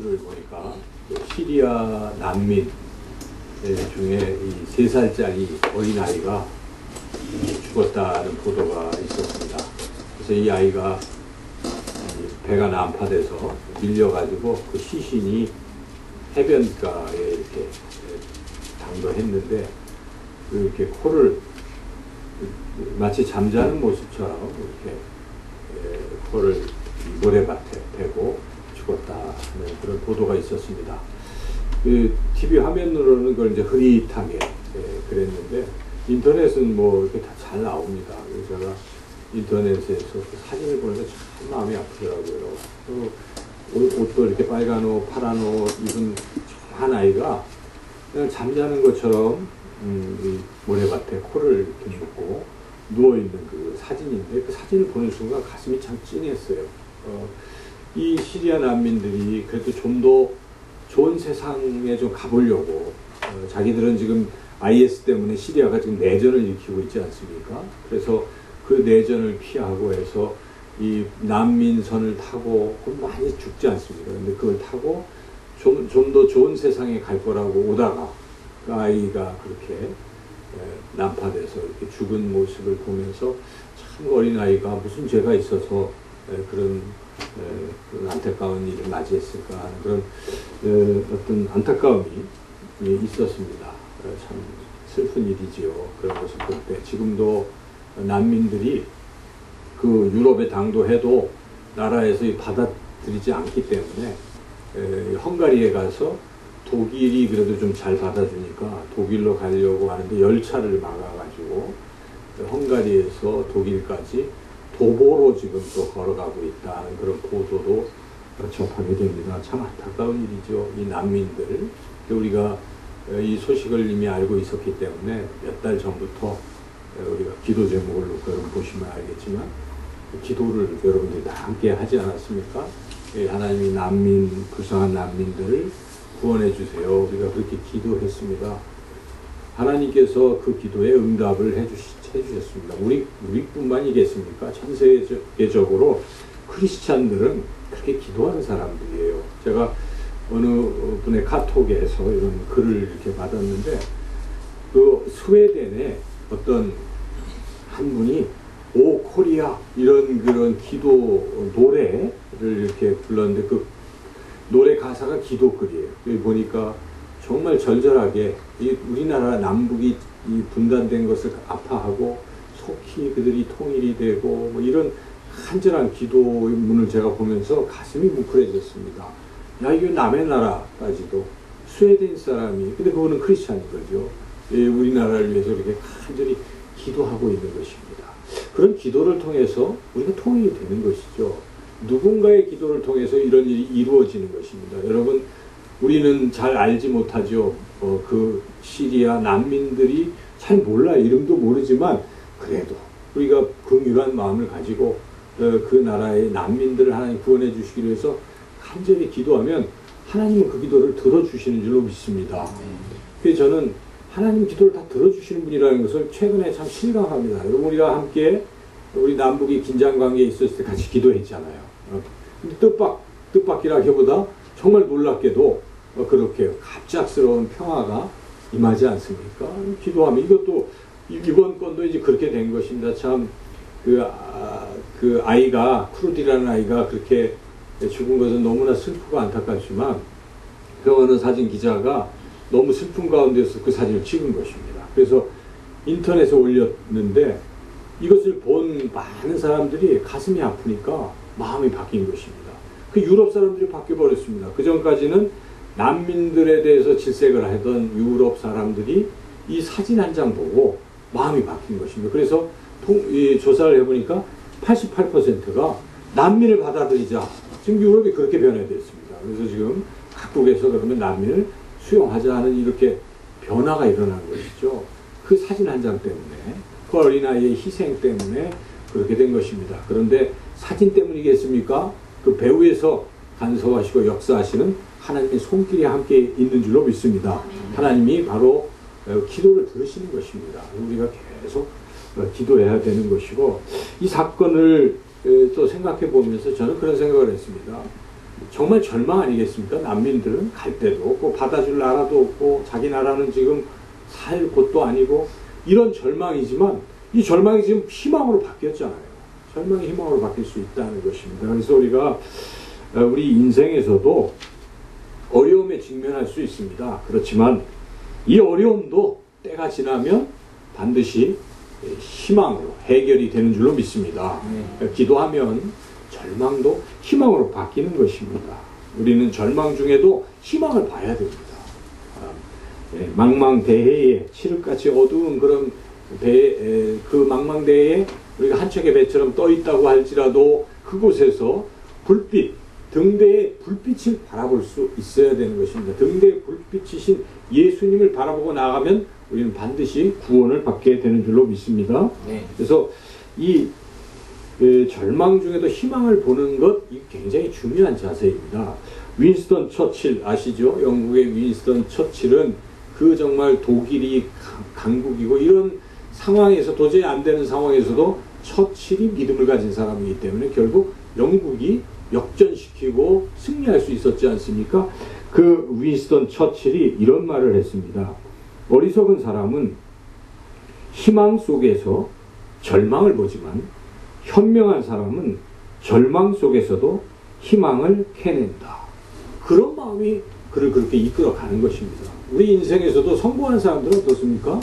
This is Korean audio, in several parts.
뉴스를 보니까 시리아 난민 중에 이 3살짜리 어린아이가 죽었다는 보도가 있었습니다. 그래서 이 아이가 배가 난파돼서 밀려가지고 그 시신이 해변가에 이렇게 당도했는데 이렇게 코를 마치 잠자는 모습처럼 이렇게 코를 모래밭에 대고 죽었다는 그런 보도가 있었습니다. 그 TV 화면으로는 그걸 이제 흐릿하게 그랬는데 인터넷은 뭐 이렇게 다 잘 나옵니다. 그래서 제가 인터넷에서 그 사진을 보니까 참 마음이 아프더라고요. 옷도 이렇게 빨간 옷, 파란 옷 입은 한 아이가 그냥 잠자는 것처럼 이 모래밭에 코를 이렇게 묶고 누워있는 그 사진인데 그 사진을 보는 순간 가슴이 참 찡했어요. 이 시리아 난민들이 그래도 좀 더 좋은 세상에 좀 가보려고 자기들은 지금 IS 때문에 시리아가 지금 내전을 일으키고 있지 않습니까? 그래서 그 내전을 피하고 해서 이 난민선을 타고 많이 죽지 않습니까? 근데 그걸 타고 좀 더 좋은 세상에 갈 거라고 오다가 그 아이가 그렇게 난파돼서 이렇게 죽은 모습을 보면서 참 어린아이가 무슨 죄가 있어서 그런 안타까운 일을 맞이했을까 하는 그런 어떤 안타까움이 있었습니다. 참 슬픈 일이지요. 그런 것을 볼 때 지금도 난민들이 그 유럽에 당도해도 나라에서 받아들이지 않기 때문에 헝가리에 가서 독일이 그래도 좀 잘 받아주니까 독일로 가려고 하는데 열차를 막아가지고 헝가리에서 독일까지 도보로 지금 또 걸어가고 있다는 그런 보도도 접하게 됩니다. 참 안타까운 일이죠. 이 난민들. 우리가 이 소식을 이미 알고 있었기 때문에 몇 달 전부터 우리가 기도 제목을 놓고 여러분 보시면 알겠지만 기도를 여러분들이 다 함께 하지 않았습니까? 하나님이 불쌍한 난민들을 구원해 주세요. 우리가 그렇게 기도했습니다. 하나님께서 그 기도에 응답을 해주셨습니다. 우리뿐만이겠습니까? 전 세계적으로 크리스찬들은 그렇게 기도하는 사람들이에요. 제가 어느 분의 카톡에서 이런 글을 이렇게 받았는데 그 스웨덴에 어떤 한 분이 오 코리아 이런 그런 기도 노래를 이렇게 불렀는데 그 노래 가사가 기도글이에요. 여기 보니까 정말 절절하게 우리나라 남북이 이 분단된 것을 아파하고 속히 그들이 통일이 되고 뭐 이런 간절한 기도문을 제가 보면서 가슴이 뭉클해졌습니다. 야, 이게 남의 나라까지도 스웨덴 사람이 근데 그거는 크리스찬인 거죠. 우리나라를 위해서 이렇게 간절히 기도하고 있는 것입니다. 그런 기도를 통해서 우리가 통일이 되는 것이죠. 누군가의 기도를 통해서 이런 일이 이루어지는 것입니다. 여러분, 우리는 잘 알지 못하죠. 그 시리아 난민들이 잘 몰라 이름도 모르지만 그래도 우리가 긍휼한 마음을 가지고 그 나라의 난민들을 하나님 구원해 주시기 위해서 간절히 기도하면 하나님은 그 기도를 들어주시는 줄로 믿습니다. 그래서 저는 하나님 기도를 다 들어주시는 분이라는 것을 최근에 참 실감합니다. 여러분, 우리가 함께 우리 남북이 긴장관계에 있었을 때 같이 기도했잖아요. 근데 뜻밖이라기보다 정말 놀랍게도 그렇게 갑작스러운 평화가 임하지 않습니까? 기도하면 이것도 이번 건도 이제 그렇게 된 것입니다. 참 그 아이가 쿠르디라는 아이가 그렇게 죽은 것은 너무나 슬프고 안타깝지만 그 어느 사진 기자가 너무 슬픈 가운데서 그 사진을 찍은 것입니다. 그래서 인터넷에 올렸는데 이것을 본 많은 사람들이 가슴이 아프니까 마음이 바뀐 것입니다. 그 유럽 사람들이 바뀌어버렸습니다. 그 전까지는 난민들에 대해서 질색을 하던 유럽 사람들이 이 사진 한 장 보고 마음이 바뀐 것입니다. 그래서 조사를 해보니까 88%가 난민을 받아들이자. 지금 유럽이 그렇게 변화되었습니다. 그래서 지금 각국에서 그러면 난민을 수용하자 하는 이렇게 변화가 일어난 것이죠. 그 사진 한 장 때문에, 그 어린아이의 희생 때문에 그렇게 된 것입니다. 그런데 사진 때문이겠습니까? 그 배후에서 간섭하시고 역사하시는 하나님의 손길이 함께 있는 줄로 믿습니다. 하나님이 바로 기도를 들으시는 것입니다. 우리가 계속 기도해야 되는 것이고, 이 사건을 또 생각해 보면서 저는 그런 생각을 했습니다. 정말 절망 아니겠습니까? 난민들은 갈 데도 없고 받아줄 나라도 없고 자기 나라는 지금 살 곳도 아니고 이런 절망이지만 이 절망이 지금 희망으로 바뀌었잖아요. 절망이 희망으로 바뀔 수 있다는 것입니다. 그래서 우리가 우리 인생에서도 어려움에 직면할 수 있습니다. 그렇지만 이 어려움도 때가 지나면 반드시 희망으로 해결이 되는 줄로 믿습니다. 기도하면 절망도 희망으로 바뀌는 것입니다. 우리는 절망 중에도 희망을 봐야 됩니다. 망망대해에 칠흑같이 어두운 그런 그 망망대해에 우리가 한 척의 배처럼 떠 있다고 할지라도 그곳에서 불빛, 등대에 불빛을 바라볼 수 있어야 되는 것입니다. 등대에 불빛이신 예수님을 바라보고 나가면 우리는 반드시 구원을 받게 되는 줄로 믿습니다. 그래서 이 절망 중에도 희망을 보는 것, 이 굉장히 중요한 자세입니다. 윈스턴 처칠 아시죠? 영국의 윈스턴 처칠은 그 정말 독일이 강국이고 이런 상황에서 도저히 안 되는 상황에서도 처칠이 믿음을 가진 사람이기 때문에 결국 영국이 역전시키고 승리할 수 있었지 않습니까? 그 윈스턴 처칠이 이런 말을 했습니다. 어리석은 사람은 희망 속에서 절망을 보지만 현명한 사람은 절망 속에서도 희망을 캐낸다. 그런 마음이 그를 그렇게 이끌어가는 것입니다. 우리 인생에서도 성공한 사람들은 어떻습니까?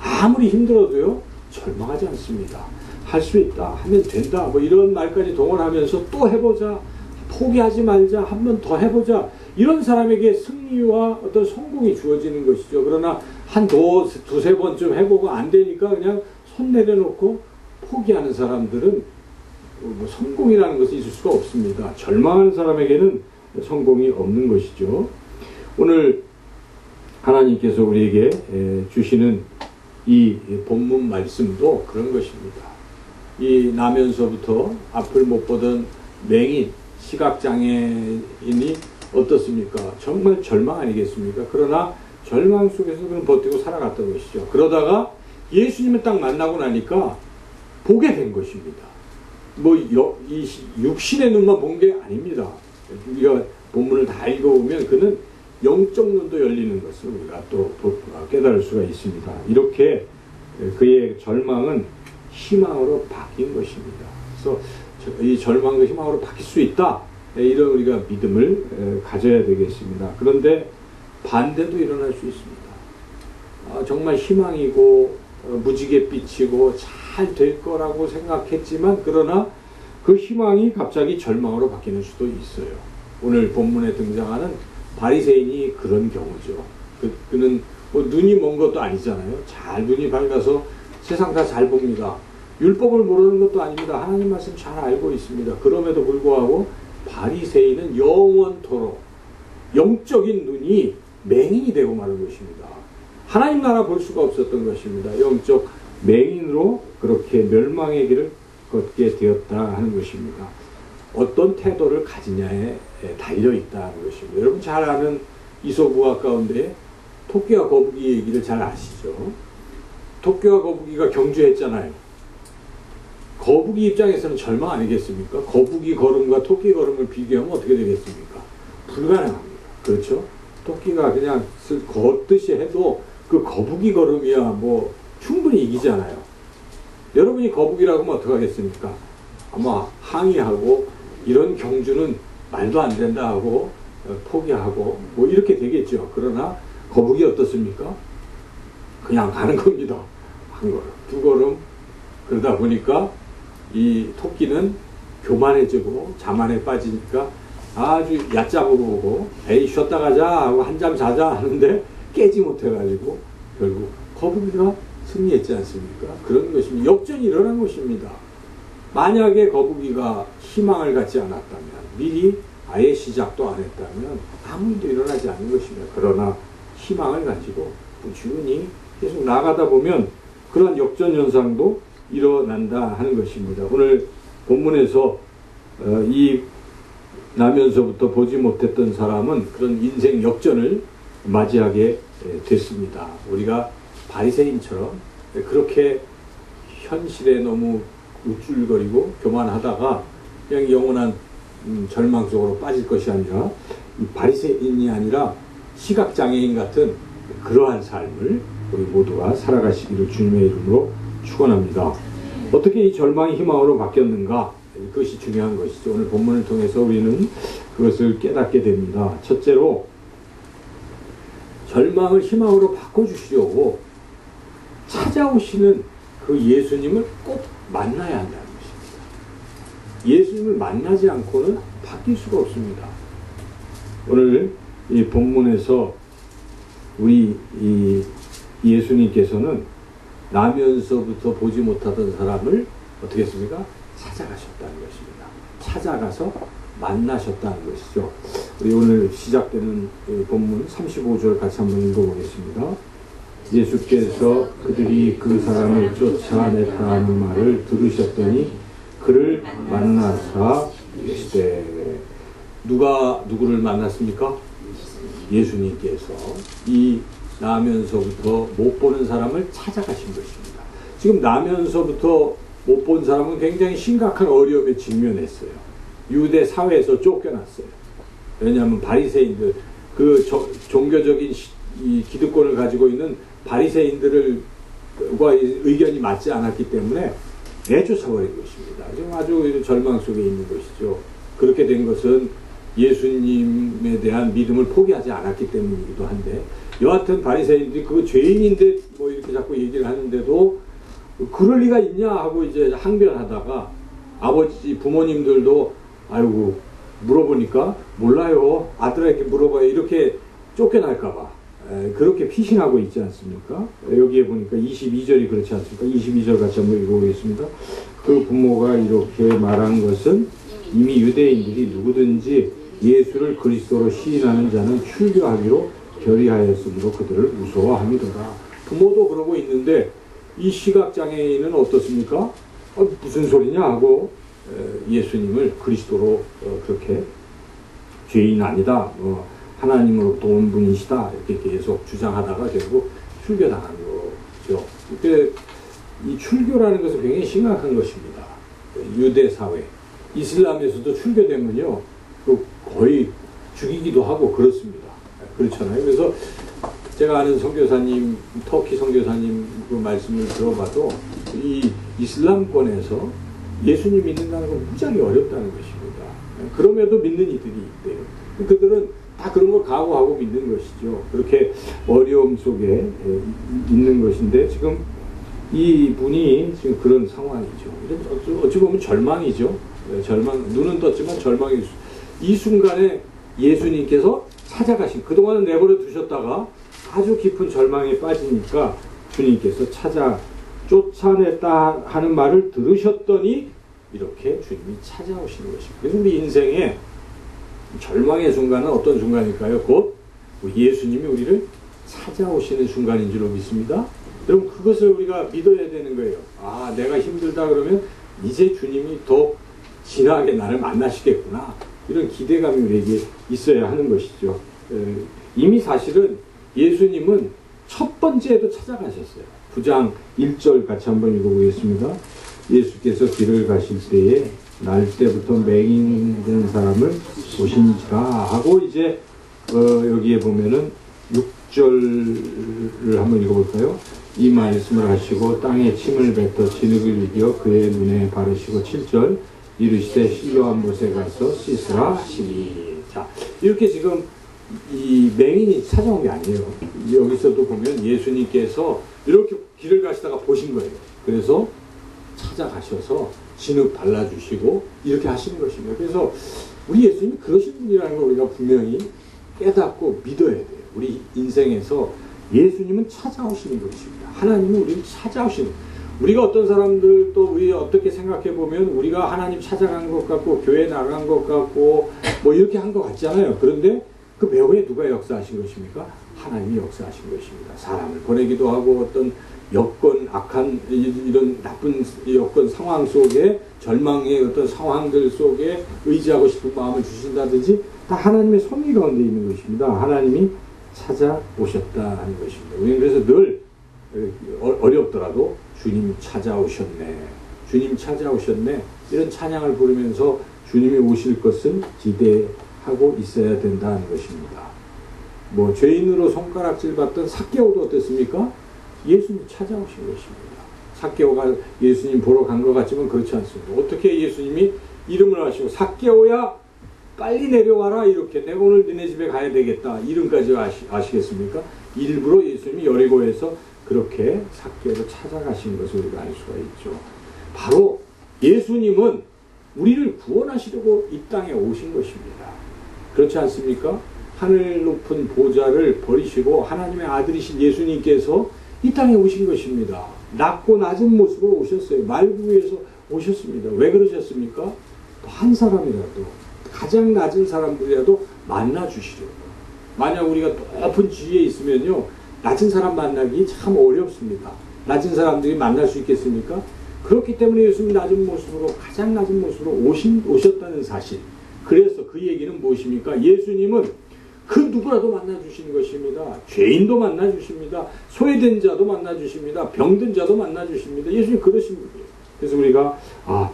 아무리 힘들어도요 절망하지 않습니다. 할 수 있다, 하면 된다, 뭐 이런 말까지 동원하면서 또 해보자, 포기하지 말자, 한 번 더 해보자, 이런 사람에게 승리와 어떤 성공이 주어지는 것이죠. 그러나 한 두세 번쯤 해보고 안 되니까 그냥 손 내려놓고 포기하는 사람들은 뭐 성공이라는 것이 있을 수가 없습니다. 절망하는 사람에게는 성공이 없는 것이죠. 오늘 하나님께서 우리에게 주시는 이 본문 말씀도 그런 것입니다. 이 나면서부터 앞을 못 보던 맹인, 시각장애인이 어떻습니까? 정말 절망 아니겠습니까? 그러나 절망 속에서 그는 버티고 살아갔던 것이죠. 그러다가 예수님을 딱 만나고 나니까 보게 된 것입니다. 뭐 이 육신의 눈만 본 게 아닙니다. 우리가 본문을 다 읽어보면 그는 영적 눈도 열리는 것을 우리가 또 깨달을 수가 있습니다. 이렇게 그의 절망은 희망으로 바뀐 것입니다. 그래서 이 절망과 희망으로 바뀔 수 있다. 이런 우리가 믿음을 가져야 되겠습니다. 그런데 반대도 일어날 수 있습니다. 정말 희망이고 무지개 빛이고 잘 될 거라고 생각했지만 그러나 그 희망이 갑자기 절망으로 바뀌는 수도 있어요. 오늘 본문에 등장하는 바리새인이 그런 경우죠. 그는 뭐 눈이 먼 것도 아니잖아요. 잘 눈이 밝아서 세상 다 잘 봅니다. 율법을 모르는 것도 아닙니다. 하나님 말씀 잘 알고 있습니다. 그럼에도 불구하고 바리새인은 영원토록 영적인 눈이 맹인이 되고 마는 것입니다. 하나님 나라 볼 수가 없었던 것입니다. 영적 맹인으로 그렇게 멸망의 길을 걷게 되었다 하는 것입니다. 어떤 태도를 가지냐에 달려있다는 것입니다. 여러분 잘 아는 이솝우화 가운데 토끼와 거북이 얘기를 잘 아시죠? 토끼와 거북이가 경주했잖아요. 거북이 입장에서는 절망 아니겠습니까? 거북이 걸음과 토끼 걸음을 비교하면 어떻게 되겠습니까? 불가능합니다. 그렇죠? 토끼가 그냥 걷듯이 해도 그 거북이 걸음이야 뭐 충분히 이기잖아요. 여러분이 거북이라고 하면 어떡하겠습니까? 아마 항의하고 이런 경주는 말도 안 된다 하고 포기하고 뭐 이렇게 되겠죠. 그러나 거북이 어떻습니까? 그냥 가는 겁니다. 한 걸음, 두 걸음. 그러다 보니까 이 토끼는 교만해지고 자만에 빠지니까 아주 얕잡으로 오고 에이 쉬었다 가자 하고 한잠 자자 하는데 깨지 못해가지고 결국 거북이가 승리했지 않습니까? 그런 것입니다. 역전이 일어난 것입니다. 만약에 거북이가 희망을 갖지 않았다면 미리 아예 시작도 안 했다면 아무 일도 일어나지 않는 것입니다. 그러나 희망을 가지고 꾸준히 계속 나가다 보면 그런 역전 현상도 일어난다 하는 것입니다. 오늘 본문에서 이 나면서부터 보지 못했던 사람은 그런 인생 역전을 맞이하게 됐습니다. 우리가 바리새인처럼 그렇게 현실에 너무 우쭐거리고 교만하다가 그냥 영원한 절망 속으로 빠질 것이 아니라 이 바리새인이 아니라 시각장애인 같은 그러한 삶을 우리 모두가 살아가시기를 주님의 이름으로 축원합니다. 어떻게 이 절망이 희망으로 바뀌었는가? 그것이 중요한 것이죠. 오늘 본문을 통해서 우리는 그것을 깨닫게 됩니다. 첫째로 절망을 희망으로 바꿔주시려고 찾아오시는 그 예수님을 꼭 만나야 한다는 것입니다. 예수님을 만나지 않고는 바뀔 수가 없습니다. 오늘 이 본문에서 우리 이 예수님께서는 나면서부터 보지 못하던 사람을 어떻게 했습니까? 찾아가셨다는 것입니다. 찾아가서 만나셨다는 것이죠. 우리 오늘 시작되는 본문 35절 같이 한번 읽어보겠습니다. 예수께서 그들이 그 사람을 쫓아냈다는 말을 들으셨더니 그를 만나사 이르시되. 누가 누구를 만났습니까? 예수님께서 이 나면서부터 못 보는 사람을 찾아가신 것입니다. 지금 나면서부터 못 본 사람은 굉장히 심각한 어려움에 직면했어요. 유대 사회에서 쫓겨났어요. 왜냐하면 바리새인들, 그 종교적인 이 기득권을 가지고 있는 바리새인들과 의견이 맞지 않았기 때문에 내쫓아버린 것입니다. 지금 아주 절망 속에 있는 것이죠. 그렇게 된 것은 예수님에 대한 믿음을 포기하지 않았기 때문이기도 한데, 여하튼 바리새인들이 그 죄인인데 뭐 이렇게 자꾸 얘기를 하는데도 그럴 리가 있냐 하고 이제 항변하다가 아버지 부모님들도 아이고 물어보니까 몰라요, 아들에게 물어봐요, 이렇게 쫓겨날까봐 그렇게 피신하고 있지 않습니까? 여기에 보니까 22절이 그렇지 않습니까? 22절 같이 한번 읽어보겠습니다. 그 부모가 이렇게 말한 것은 이미 유대인들이 누구든지 예수를 그리스도로 시인하는 자는 출교하기로 결의하였으므로 그들을 무서워함이더라. 부모도 그러고 있는데 이 시각장애인은 어떻습니까? 무슨 소리냐 하고 예수님을 그리스도로 그렇게 죄인 아니다, 하나님으로부터 온 분이시다 이렇게 계속 주장하다가 결국 출교당한 거죠. 그때 이 출교라는 것은 굉장히 심각한 것입니다. 유대 사회, 이슬람에서도 출교되면요 거의 죽이기도 하고 그렇습니다. 그렇잖아요. 그래서 제가 아는 선교사님, 터키 선교사님 그 말씀을 들어봐도 이 이슬람권에서 예수님 믿는다는 건 무지하게 어렵다는 것입니다. 그럼에도 믿는 이들이 있대요. 그들은 다 그런 걸 각오하고 믿는 것이죠. 그렇게 어려움 속에 있는 것인데 지금 이 분이 지금 그런 상황이죠. 어찌 보면 절망이죠. 절망, 눈은 떴지만 절망이, 이 순간에 예수님께서 찾아가신, 그동안은 내버려 두셨다가 아주 깊은 절망에 빠지니까 주님께서 쫓아냈다 하는 말을 들으셨더니 이렇게 주님이 찾아오시는 것입니다. 그래서 우리 인생에 절망의 순간은 어떤 순간일까요? 곧 예수님이 우리를 찾아오시는 순간인 줄로 믿습니다. 여러분, 그것을 우리가 믿어야 되는 거예요. 아, 내가 힘들다 그러면 이제 주님이 더 진하게 나를 만나시겠구나, 이런 기대감이 우리에게 있어야 하는 것이죠. 이미 사실은 예수님은 첫 번째에도 찾아가셨어요. 9장 1절 같이 한번 읽어보겠습니다. 예수께서 길을 가실 때에 날 때부터 맹인된 사람을 보신지라 하고, 이제 여기에 보면은 6절을 한번 읽어볼까요? 이 말씀을 하시고 땅에 침을 뱉어 진흙을 이겨 그의 눈에 바르시고 7절 이르시되 실로암 못에 가서 씻으라 하시니. 자, 이렇게 지금 이 맹인이 찾아온 게 아니에요. 여기서도 보면 예수님께서 이렇게 길을 가시다가 보신 거예요. 그래서 찾아가셔서 진흙 발라주시고 이렇게 하시는 것입니다. 그래서 우리 예수님이 그러신 분이라는 걸 우리가 분명히 깨닫고 믿어야 돼요. 우리 인생에서 예수님은 찾아오시는 분이십니다. 하나님은 우리를 찾아오시는, 우리가 어떤 사람들 또 우리 어떻게 생각해 보면 우리가 하나님 찾아간 것 같고 교회 나간 것 같고 뭐 이렇게 한 것 같잖아요. 그런데 그 배후에 누가 역사하신 것입니까? 하나님이 역사하신 것입니다. 사람을 보내기도 하고 어떤 여건, 악한 이런 나쁜 여건 상황 속에, 절망의 어떤 상황들 속에 의지하고 싶은 마음을 주신다든지 다 하나님의 섭리 가운데 있는 것입니다. 하나님이 찾아오셨다는 것입니다. 우리는 그래서 늘 어렵더라도 주님 찾아오셨네, 주님 찾아오셨네, 이런 찬양을 부르면서 주님이 오실 것을 기대하고 있어야 된다는 것입니다. 뭐 죄인으로 손가락질 받던 삭개오도 어땠습니까? 예수님 찾아오신 것입니다. 삭개오가 예수님 보러 간 것 같지만 그렇지 않습니다. 어떻게 예수님이 이름을 하시고 삭개오야 빨리 내려와라 이렇게 내가 오늘 너네 집에 가야 되겠다 이름까지 아시겠습니까? 일부러 예수님이 여리고에서 그렇게 삭개오를 찾아가신 것을 우리가 알 수가 있죠. 바로 예수님은 우리를 구원하시려고 이 땅에 오신 것입니다. 그렇지 않습니까? 하늘 높은 보좌를 버리시고 하나님의 아들이신 예수님께서 이 땅에 오신 것입니다. 낮고 낮은 모습으로 오셨어요. 말구에서 오셨습니다. 왜 그러셨습니까? 한 사람이라도 가장 낮은 사람들이라도 만나주시려고. 만약 우리가 높은 지위에 있으면요 낮은 사람 만나기 참 어렵습니다. 낮은 사람들이 만날 수 있겠습니까? 그렇기 때문에 예수님 낮은 모습으로 가장 낮은 모습으로 오셨다는 사실. 그래서 그 얘기는 무엇입니까? 예수님은 그 누구라도 만나주시는 것입니다. 죄인도 만나주십니다. 소외된 자도 만나주십니다. 병든 자도 만나주십니다. 예수님 그러신 분이에요. 그래서 우리가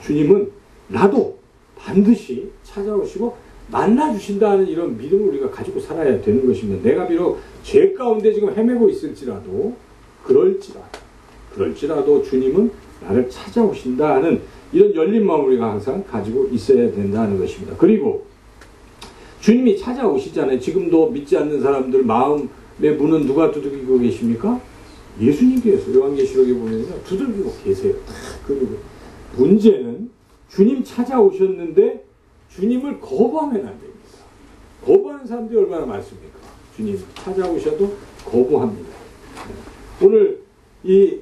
주님은 나도 반드시 찾아오시고 만나주신다는 이런 믿음을 우리가 가지고 살아야 되는 것입니다. 내가 비록 죄 가운데 지금 헤매고 있을지라도 그럴지라도 주님은 나를 찾아오신다는 이런 열린 마음을 우리가 항상 가지고 있어야 된다는 것입니다. 그리고 주님이 찾아오시잖아요. 지금도 믿지 않는 사람들 마음의 문은 누가 두들기고 계십니까? 예수님께서 요한계시록에 보면요 두들기고 계세요. 그리고 문제는 주님 찾아오셨는데 주님을 거부하면 안 됩니다. 거부하는 사람들이 얼마나 많습니까? 주님 찾아오셔도 거부합니다. 오늘 이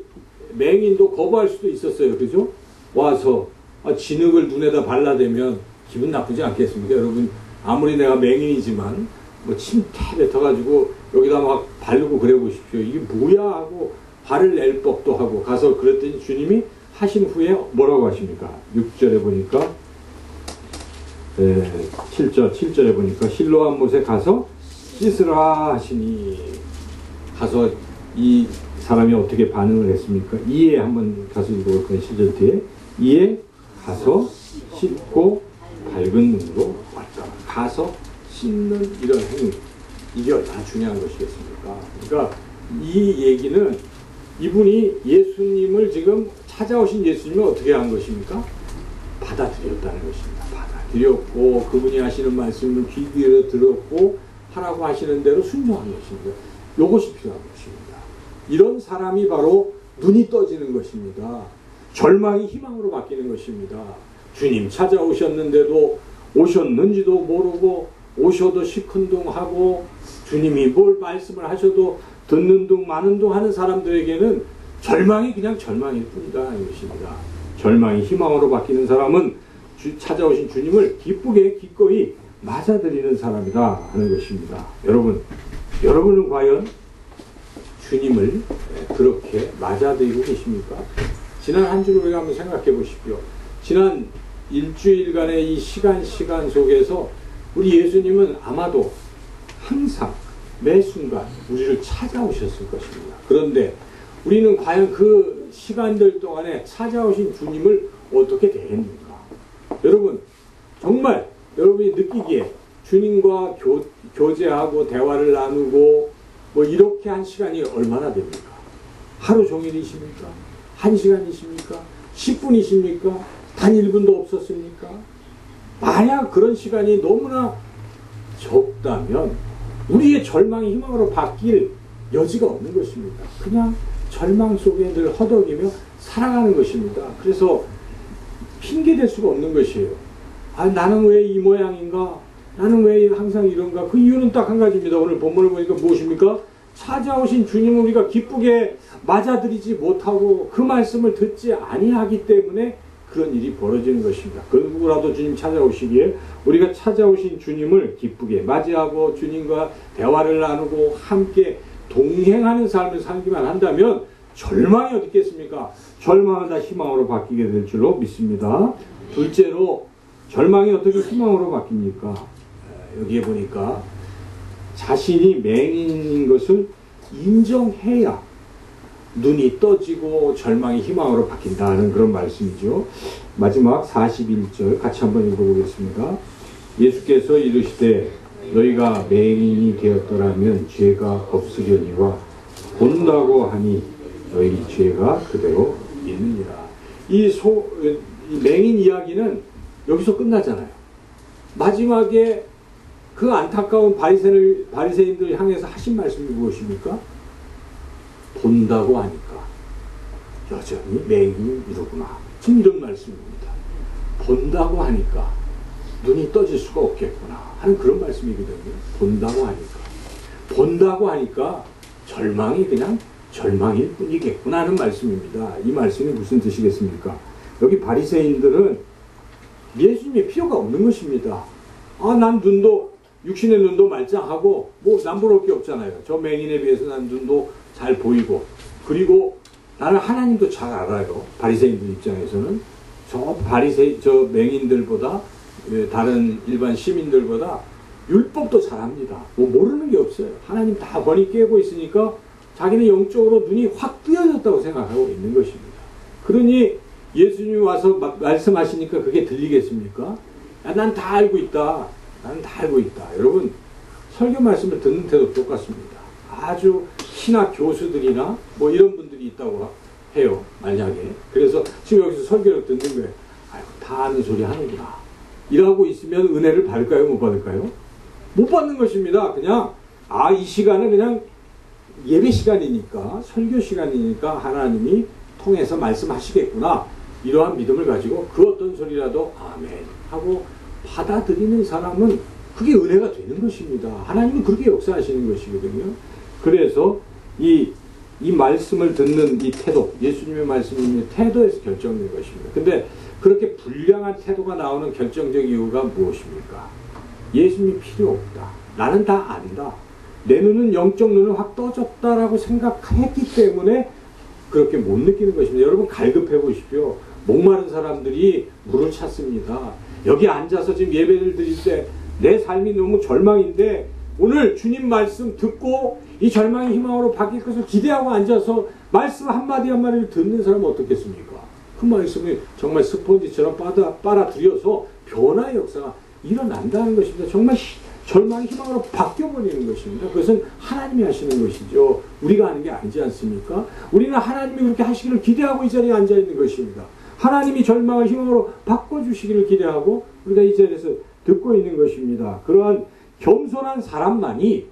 맹인도 거부할 수도 있었어요. 그죠? 와서 진흙을 눈에다 발라대면 기분 나쁘지 않겠습니까? 여러분 아무리 내가 맹인이지만 뭐 침대 뱉어가지고 여기다 막 바르고 그래 보십시오. 이게 뭐야 하고 화를 낼 법도 하고 가서 그랬더니 주님이 하신 후에 뭐라고 하십니까? 6절에 보니까 7절에 보니까 실로암 못에 가서 씻으라 하시니 가서 이 사람이 어떻게 반응을 했습니까? 이에 한번 가서 읽어볼 거예요. 7절 뒤에 이에 가서 씻고 밝은 눈으로 왔다. 가서 씻는 이런 행위 이게 얼마나 중요한 것이겠습니까? 그러니까 이 얘기는 이분이 예수님을 지금 찾아오신 예수님을 어떻게 한 것입니까? 받아들였다는 것입니다. 받아들였고 그분이 하시는 말씀을 귀 기울여 들었고 하라고 하시는 대로 순종한 것입니다. 이것이 필요한 것입니다. 이런 사람이 바로 눈이 떠지는 것입니다. 절망이 희망으로 바뀌는 것입니다. 주님 찾아오셨는데도 오셨는지도 모르고 오셔도 시큰둥하고 주님이 뭘 말씀을 하셔도 듣는 둥 마는 둥 하는 사람들에게는 절망이 그냥 절망일 뿐이다 이 것입니다. 절망이 희망으로 바뀌는 사람은 찾아오신 주님을 기쁘게 기꺼이 맞아들이는 사람이다 하는 것입니다. 여러분은 과연 주님을 그렇게 맞아들이고 계십니까? 지난 한 주를 우리가 한번 생각해 보십시오. 지난 일주일간의 이 시간 속에서 우리 예수님은 아마도 항상 매 순간 우리를 찾아오셨을 것입니다. 그런데 우리는 과연 그 시간들 동안에 찾아오신 주님을 어떻게 대했는가? 여러분 정말 여러분이 느끼기에 주님과 교제하고 대화를 나누고 뭐 이렇게 한 시간이 얼마나 됩니까? 하루 종일이십니까? 1시간이십니까? 10분이십니까? 단 1분도 없었습니까? 만약 그런 시간이 너무나 적다면 우리의 절망이 희망으로 바뀔 여지가 없는 것입니다. 그냥 절망 속에 늘 허덕이며 살아가는 것입니다. 그래서 핑계댈 수가 없는 것이에요. 나는 왜 이 모양인가? 나는 왜 항상 이런가? 그 이유는 딱 한 가지입니다. 오늘 본문을 보니까 무엇입니까? 찾아오신 주님을 우리가 기쁘게 맞아들이지 못하고 그 말씀을 듣지 아니하기 때문에 그런 일이 벌어지는 것입니다. 그 누구라도 주님 찾아오시기에 우리가 찾아오신 주님을 기쁘게 맞이하고 주님과 대화를 나누고 함께 동행하는 삶을 살기만 한다면 절망이 어디 있겠습니까? 절망은 다 희망으로 바뀌게 될 줄로 믿습니다. 둘째로 절망이 어떻게 희망으로 바뀝니까? 여기에 보니까 자신이 맹인인 것을 인정해야 눈이 떠지고 절망이 희망으로 바뀐다는 그런 말씀이죠. 마지막 41절 같이 한번 읽어보겠습니다. 예수께서 이르시되 너희가 맹인이 되었더라면 죄가 없으려니와 본다고 하니 너희 죄가 그대로 있느니라. 이 맹인 이야기는 여기서 끝나잖아요. 마지막에 그 안타까운 바리새인들 향해서 하신 말씀이 무엇입니까? 본다고 하니까 여전히 맹인이로구나. 지금 이런 말씀입니다. 본다고 하니까 눈이 떠질 수가 없겠구나 하는 그런 말씀이거든요. 본다고 하니까. 본다고 하니까 절망이 그냥 절망일 뿐이겠구나 하는 말씀입니다. 이 말씀이 무슨 뜻이겠습니까? 여기 바리새인들은 예수님이 필요가 없는 것입니다. 난 눈도 육신의 눈도 말짱하고 뭐 남부러울 게 없잖아요. 저 맹인에 비해서 난 눈도 잘 보이고 그리고 나는 하나님도 잘 알아요. 바리새인들 입장에서는 저 맹인들보다 다른 일반 시민들보다 율법도 잘합니다. 뭐 모르는 게 없어요. 하나님 다 번이 깨고 있으니까 자기는 영적으로 눈이 확 뜨여졌다고 생각하고 있는 것입니다. 그러니 예수님이 와서 말씀하시니까 그게 들리겠습니까? 난 다 알고 있다. 나는 다 알고 있다. 여러분 설교 말씀을 듣는 태도 똑같습니다. 아주 신학 교수들이나 뭐 이런 분들이 있다고 해요. 만약에. 그래서 지금 여기서 설교를 듣는 거예요. 아이고 다 아는 소리 하는구나. 이러고 있으면 은혜를 받을까요? 못 받을까요? 못 받는 것입니다. 그냥 이 시간은 그냥 예배 시간이니까 설교 시간이니까 하나님이 통해서 말씀하시겠구나. 이러한 믿음을 가지고 그 어떤 소리라도 아멘 하고 받아들이는 사람은 그게 은혜가 되는 것입니다. 하나님은 그렇게 역사하시는 것이거든요. 그래서 이 말씀을 듣는 이 태도, 예수님의 말씀이 태도에서 결정된 것입니다. 근데 그렇게 불량한 태도가 나오는 결정적 이유가 무엇입니까? 예수님이 필요 없다. 나는 다 안다. 내 눈은 영적 눈은 확 떠졌다라고 생각했기 때문에 그렇게 못 느끼는 것입니다. 여러분 갈급해 보십시오. 목마른 사람들이 물을 찾습니다. 여기 앉아서 지금 예배를 드릴 때 내 삶이 너무 절망인데 오늘 주님 말씀 듣고 이 절망의 희망으로 바뀔 것을 기대하고 앉아서 말씀 한마디 한마디를 듣는 사람은 어떻겠습니까? 그 말씀을 정말 스펀지처럼 빨아들여서 변화의 역사가 일어난다는 것입니다. 정말 절망의 희망으로 바뀌어버리는 것입니다. 그것은 하나님이 하시는 것이죠. 우리가 하는 게 아니지 않습니까? 우리는 하나님이 그렇게 하시기를 기대하고 이 자리에 앉아있는 것입니다. 하나님이 절망을 희망으로 바꿔주시기를 기대하고 우리가 이 자리에서 듣고 있는 것입니다. 그러한 겸손한 사람만이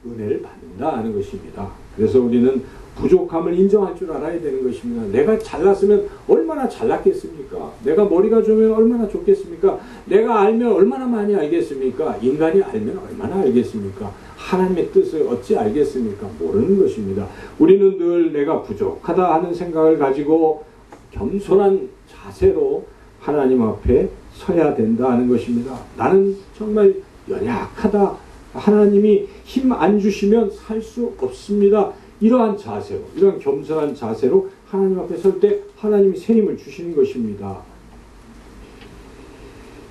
은혜를 받는다 하는 것입니다. 그래서 우리는 부족함을 인정할 줄 알아야 되는 것입니다. 내가 잘났으면 얼마나 잘났겠습니까? 내가 머리가 좋으면 얼마나 좋겠습니까? 내가 알면 얼마나 많이 알겠습니까? 인간이 알면 얼마나 알겠습니까? 하나님의 뜻을 어찌 알겠습니까? 모르는 것입니다. 우리는 늘 내가 부족하다 하는 생각을 가지고 겸손한 자세로 하나님 앞에 서야 된다 하는 것입니다. 나는 정말 연약하다. 하나님이 힘 안 주시면 살 수 없습니다. 이러한 자세로, 이러한 겸손한 자세로 하나님 앞에 설 때 하나님이 새 힘을 주시는 것입니다.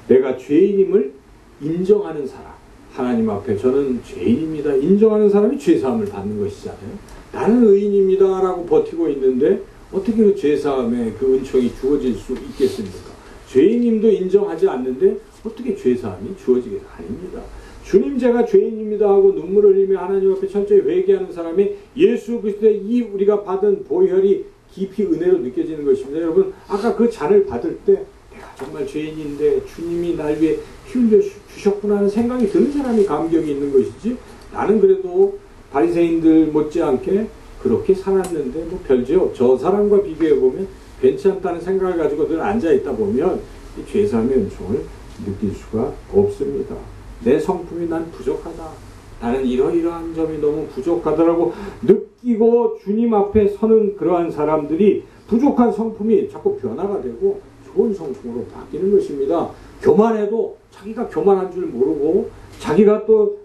내가 죄인임을 인정하는 사람, 하나님 앞에 저는 죄인입니다. 인정하는 사람이 죄사함을 받는 것이잖아요. 나는 의인입니다 라고 버티고 있는데 어떻게 그 죄사함의 그 은총이 주어질 수 있겠습니까? 죄인임도 인정하지 않는데 어떻게 죄사함이 주어지겠습니까? 아닙니다. 주님 제가 죄인입니다 하고 눈물을 흘리며 하나님 앞에 철저히 회개하는 사람이 예수 그리스도의 이 우리가 받은 보혈이 깊이 은혜로 느껴지는 것입니다. 여러분 아까 그 잔을 받을 때 내가 정말 죄인인데 주님이 날 위해 피 흘려 주셨구나 하는 생각이 드는 사람이 감격이 있는 것이지 나는 그래도 바리새인들 못지않게 그렇게 살았는데 뭐 별지요. 저 사람과 비교해보면 괜찮다는 생각을 가지고 늘 앉아있다 보면 이 죄사함의 은총을 느낄 수가 없습니다. 내 성품이 난 부족하다. 나는 이러이러한 점이 너무 부족하다라고 느끼고 주님 앞에 서는 그러한 사람들이 부족한 성품이 자꾸 변화가 되고 좋은 성품으로 바뀌는 것입니다. 교만해도 자기가 교만한 줄 모르고 자기가 또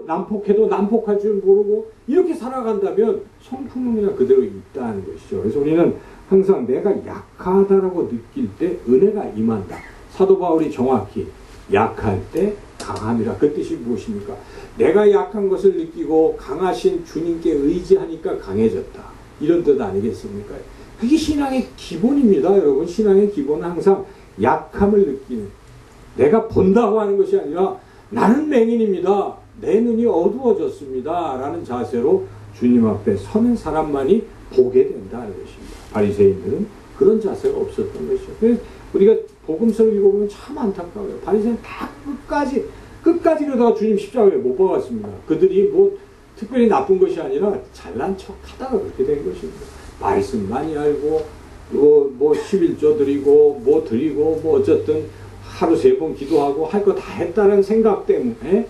난폭해도 난폭할 줄 모르고 이렇게 살아간다면 성품은 그냥 그대로 있다는 것이죠. 그래서 우리는 항상 내가 약하다라고 느낄 때 은혜가 임한다. 사도 바울이 정확히 약할 때 강함이라 그 뜻이 무엇입니까? 내가 약한 것을 느끼고 강하신 주님께 의지하니까 강해졌다. 이런 뜻 아니겠습니까? 그게 신앙의 기본입니다. 여러분, 신앙의 기본은 항상 약함을 느끼는, 내가 본다고 하는 것이 아니라 나는 맹인입니다. 내 눈이 어두워졌습니다. 라는 자세로 주님 앞에 서는 사람만이 보게 된다는 것입니다. 바리새인들은 그런 자세가 없었던 것이죠. 그래서 우리가 복음서를 읽어보면 참 안타까워요. 바리새인은 다 끝까지 그러다가 주님 십자가에 못 박았습니다. 그들이 뭐 특별히 나쁜 것이 아니라 잘난 척 하다가 그렇게 된 것입니다. 말씀 많이 알고 뭐 11조 드리고 뭐 드리고 뭐 어쨌든 하루 3번 기도하고 할 거 다 했다는 생각 때문에,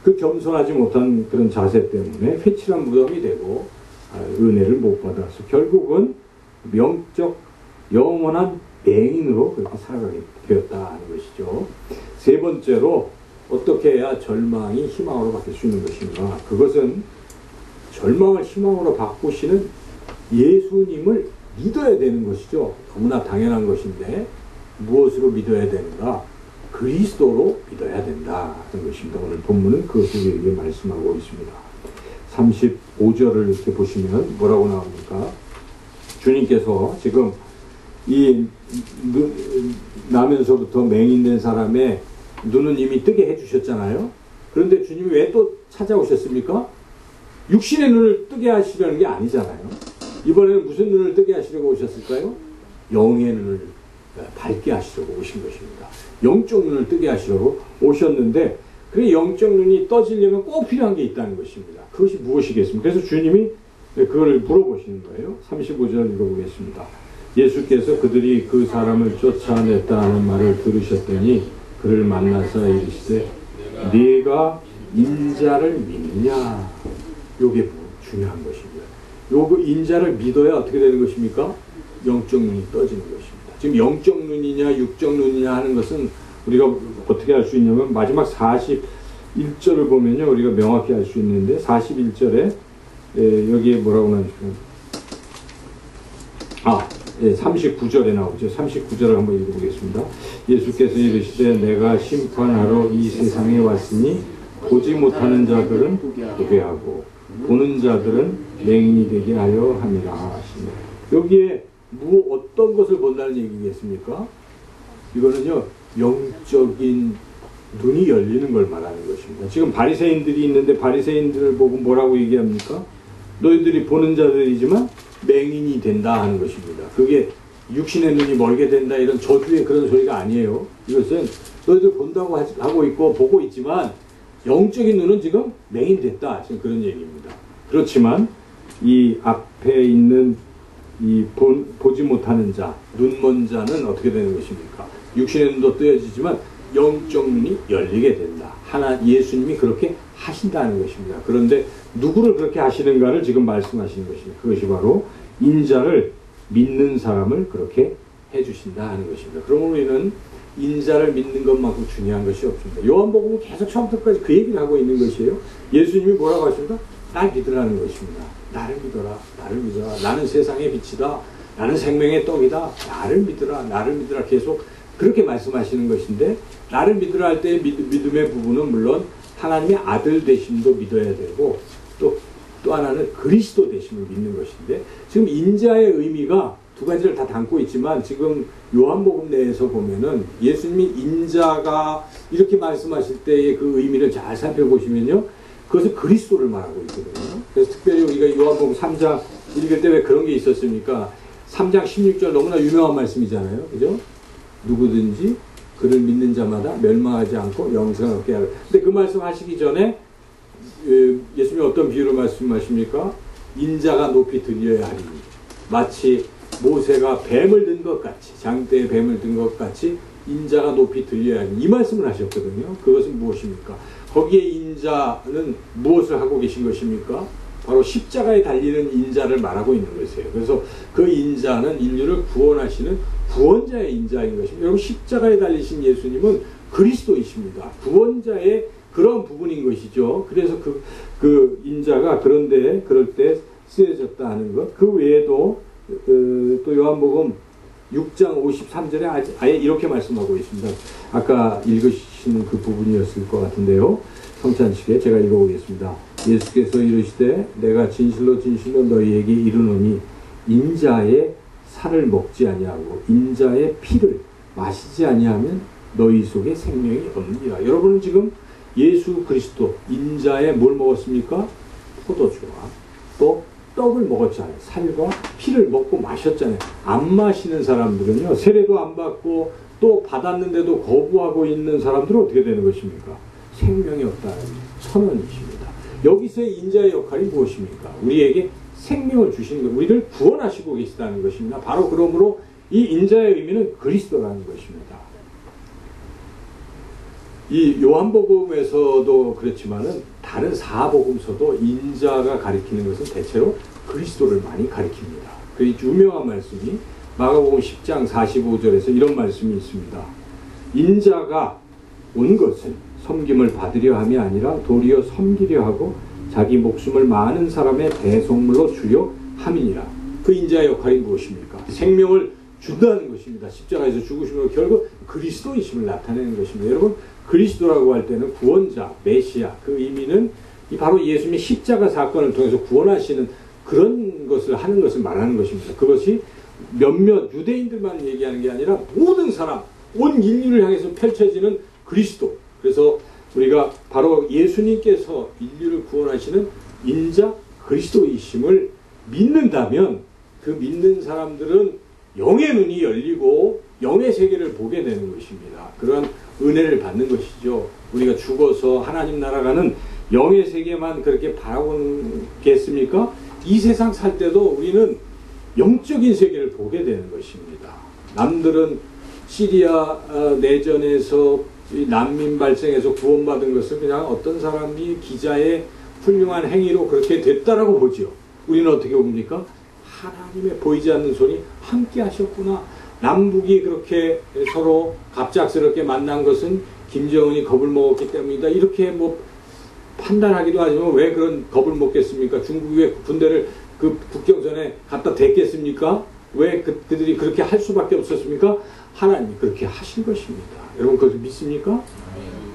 그 겸손하지 못한 그런 자세 때문에 회칠한 무덤이 되고 은혜를 못 받아서 결국은 영적 영원한 맹인으로 그렇게 살아가게 되었다 하는 것이죠. 세 번째로, 어떻게 해야 절망이 희망으로 바뀔 수 있는 것인가? 그것은 절망을 희망으로 바꾸시는 예수님을 믿어야 되는 것이죠. 너무나 당연한 것인데 무엇으로 믿어야 되는가? 그리스도로 믿어야 된다 하는 것입니다. 오늘 본문은 그것을 우리에게 말씀하고 있습니다. 35절을 이렇게 보시면 뭐라고 나옵니까? 주님께서 지금 이 나면서부터 맹인된 사람의 눈은 이미 뜨게 해주셨잖아요. 그런데 주님이 왜 또 찾아오셨습니까? 육신의 눈을 뜨게 하시려는 게 아니잖아요. 이번에는 무슨 눈을 뜨게 하시려고 오셨을까요? 영의 눈을 밝게 하시려고 오신 것입니다. 영적 눈을 뜨게 하시려고 오셨는데, 그 영적 눈이 떠지려면 꼭 필요한 게 있다는 것입니다. 그것이 무엇이겠습니까? 그래서 주님이 그걸 물어보시는 거예요. 35절 읽어보겠습니다. 예수께서 그들이 그 사람을 쫓아냈다 하는 말을 들으셨더니 그를 만나서 이르시되 네가 인자를 믿느냐? 요게 중요한 것입니다. 요거 인자를 믿어야 어떻게 되는 것입니까? 영적 눈이 떠지는 것입니다. 지금 영적 눈이냐 육적 눈이냐 하는 것은 우리가 어떻게 알 수 있냐면 마지막 41절을 보면요, 우리가 명확히 알 수 있는데 41절에 여기에 뭐라고 나오죠? 39절에 나오죠. 39절을 한번 읽어보겠습니다. 예수께서 이르시되 내가 심판하러 이 세상에 왔으니 보지 못하는 자들은 보게 하고 보는 자들은 맹인이 되게 하려 함이라 하시네. 여기에 어떤 것을 본다는 얘기겠습니까? 이거는요, 영적인 눈이 열리는 걸 말하는 것입니다. 지금 바리새인들이 있는데 바리새인들을 보고 뭐라고 얘기합니까? 너희들이 보는 자들이지만 맹인이 된다 하는 것입니다. 그게 육신의 눈이 멀게 된다 이런 저주의 그런 소리가 아니에요. 이것은 너희들 본다고 하고 있고 보고 있지만 영적인 눈은 지금 맹인 됐다, 지금 그런 얘기입니다. 그렇지만 이 앞에 있는 이 보지 못하는 자, 눈 먼 자는 어떻게 되는 것입니까? 육신의 눈도 뜨여지지만 영적 눈이 열리게 된다. 예수님이 그렇게 하신다는 것입니다. 그런데 누구를 그렇게 하시는가를 지금 말씀하시는 것입니다. 그것이 바로 인자를 믿는 사람을 그렇게 해주신다 하는 것입니다. 그러므로 우리는 인자를 믿는 것만큼 중요한 것이 없습니다. 요한복음은 계속 처음부터까지 그 얘기를 하고 있는 것이에요. 예수님이 뭐라고 하십니까? 날 믿으라는 것입니다. 나를 믿어라, 나를 믿어라. 나는 세상의 빛이다. 나는 생명의 떡이다. 나를 믿으라, 나를 믿으라. 계속 그렇게 말씀하시는 것인데, 나를 믿으라 할 때 믿음의 부분은 물론 하나님의 아들 되심도 믿어야 되고, 또 하나는 그리스도 되심을 믿는 것인데, 지금 인자의 의미가 두 가지를 다 담고 있지만 지금 요한복음 내에서 보면은 예수님이 인자가 이렇게 말씀하실 때의 그 의미를 잘 살펴보시면요, 그것은 그리스도를 말하고 있거든요. 그래서 특별히 우리가 요한복음 3장 읽을 때 왜 그런 게 있었습니까? 3장 16절 너무나 유명한 말씀이잖아요. 그죠? 누구든지 그를 믿는 자마다 멸망하지 않고 영생을 얻게 하라. 근데 그 말씀 하시기 전에 예수님이 어떤 비유로 말씀하십니까? 인자가 높이 들려야 하리니 마치 모세가 뱀을 든 것 같이, 장대에 뱀을 든 것 같이 인자가 높이 들려야 하니, 이 말씀을 하셨거든요. 그것은 무엇입니까? 거기에 인자는 무엇을 하고 계신 것입니까? 바로 십자가에 달리는 인자를 말하고 있는 것이에요. 그래서 그 인자는 인류를 구원하시는 구원자의 인자인 것입니다. 여러분, 십자가에 달리신 예수님은 그리스도이십니다. 구원자의 그런 부분인 것이죠. 그래서 그 인자가 그럴 때 쓰여졌다 하는 것. 그 외에도 또 요한복음 6장 53절에 아예 이렇게 말씀하고 있습니다. 아까 읽으시는 그 부분이었을 것 같은데요. 성찬식에 제가 읽어보겠습니다. 예수께서 이르시되 내가 진실로 진실로 너희에게 이르노니 인자의 살을 먹지 아니하고 인자의 피를 마시지 아니하면 너희 속에 생명이 없느니라. 여러분은 지금 예수 그리스도 인자의 뭘 먹었습니까? 포도주와 또 떡을 먹었잖아요. 살과 피를 먹고 마셨잖아요. 안 마시는 사람들은요, 세례도 안 받고 또 받았는데도 거부하고 있는 사람들은 어떻게 되는 것입니까? 생명이 없다는 선언이십니다. 여기서의 인자의 역할이 무엇입니까? 우리에게 생명을 주시는 것, 우리를 구원하시고 계시다는 것입니다. 바로 그러므로 이 인자의 의미는 그리스도라는 것입니다. 이 요한복음에서도 그렇지만은 다른 사복음서도 인자가 가리키는 것은 대체로 그리스도를 많이 가리킵니다. 그 유명한 말씀이 마가복음 10장 45절에서 이런 말씀이 있습니다. 인자가 온 것은 섬김을 받으려 함이 아니라 도리어 섬기려 하고 자기 목숨을 많은 사람의 대속물로 주려 함이니라. 그 인자의 역할이 무엇입니까? 생명을 준다는 것입니다. 십자가에서 죽으심으로 결국 그리스도이심을 나타내는 것입니다. 여러분, 그리스도라고 할 때는 구원자, 메시아, 그 의미는 바로 예수님의 십자가 사건을 통해서 구원하시는 그런 것을 하는 것을 말하는 것입니다. 그것이 몇몇 유대인들만 얘기하는 게 아니라 모든 사람, 온 인류를 향해서 펼쳐지는 그리스도. 그래서 우리가 바로 예수님께서 인류를 구원하시는 인자 그리스도이심을 믿는다면 그 믿는 사람들은 영의 눈이 열리고 영의 세계를 보게 되는 것입니다. 그런 은혜를 받는 것이죠. 우리가 죽어서 하나님 나라가는 영의 세계만 그렇게 바라보겠습니까? 이 세상 살 때도 우리는 영적인 세계를 보게 되는 것입니다. 남들은 시리아 내전에서 난민 발생해서 구원받은 것을 그냥 어떤 사람이 기자의 훌륭한 행위로 그렇게 됐다라고 보죠. 우리는 어떻게 봅니까? 하나님의 보이지 않는 손이 함께 하셨구나. 남북이 그렇게 서로 갑작스럽게 만난 것은 김정은이 겁을 먹었기 때문이다. 이렇게 뭐 판단하기도 하지만 왜 그런 겁을 먹겠습니까? 중국이 왜 군대를 그 국경선에 갖다 댔겠습니까? 왜 그들이 그렇게 할 수밖에 없었습니까? 하나님이 그렇게 하신 것입니다. 여러분 그것을 믿습니까?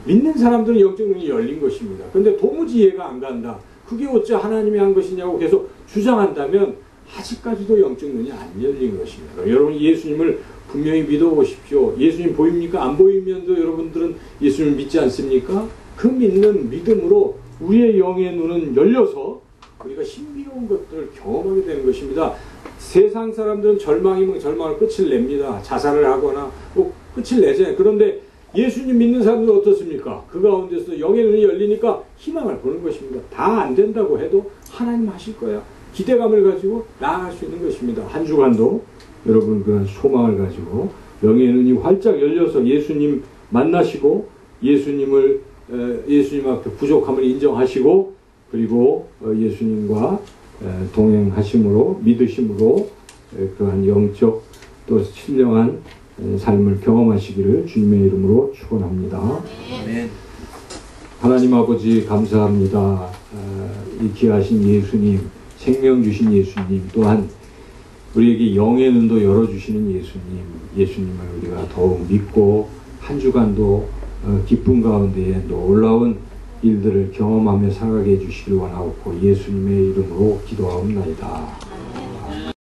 믿는 사람들은 영적 눈이 열린 것입니다. 그런데 도무지 이해가 안 간다. 그게 어째 하나님이 한 것이냐고 계속 주장한다면 아직까지도 영적 눈이 안 열린 것입니다. 여러분 예수님을 분명히 믿어보십시오. 예수님 보입니까? 안 보이면도 여러분들은 예수님을 믿지 않습니까? 그 믿는 믿음으로 우리의 영의 눈은 열려서 우리가 신비로운 것들을 경험하게 되는 것입니다. 세상 사람들은 절망이면 절망을 끝을 냅니다. 자살을 하거나 뭐 끝을 내잖아요. 그런데 예수님 믿는 사람들은 어떻습니까? 그 가운데서 영의 눈이 열리니까 희망을 보는 것입니다. 다 안 된다고 해도 하나님 하실 거야. 기대감을 가지고 나아갈 수 있는 것입니다. 한 주간도 여러분 그런 소망을 가지고 영의 눈이 활짝 열려서 예수님 만나시고 예수님 앞에 부족함을 인정하시고 그리고 예수님과 동행하심으로 믿으심으로 그러한 영적 또 신령한 삶을 경험하시기를 주님의 이름으로 축원합니다. 아멘. 하나님 아버지 감사합니다. 이 귀하신 예수님, 생명 주신 예수님, 또한 우리에게 영의 눈도 열어주시는 예수님을 우리가 더욱 믿고 한 주간도 기쁨 가운데에 놀라운 일들을 경험하며 살아가게 해주시길 원하옵고 예수님의 이름으로 기도하옵나이다.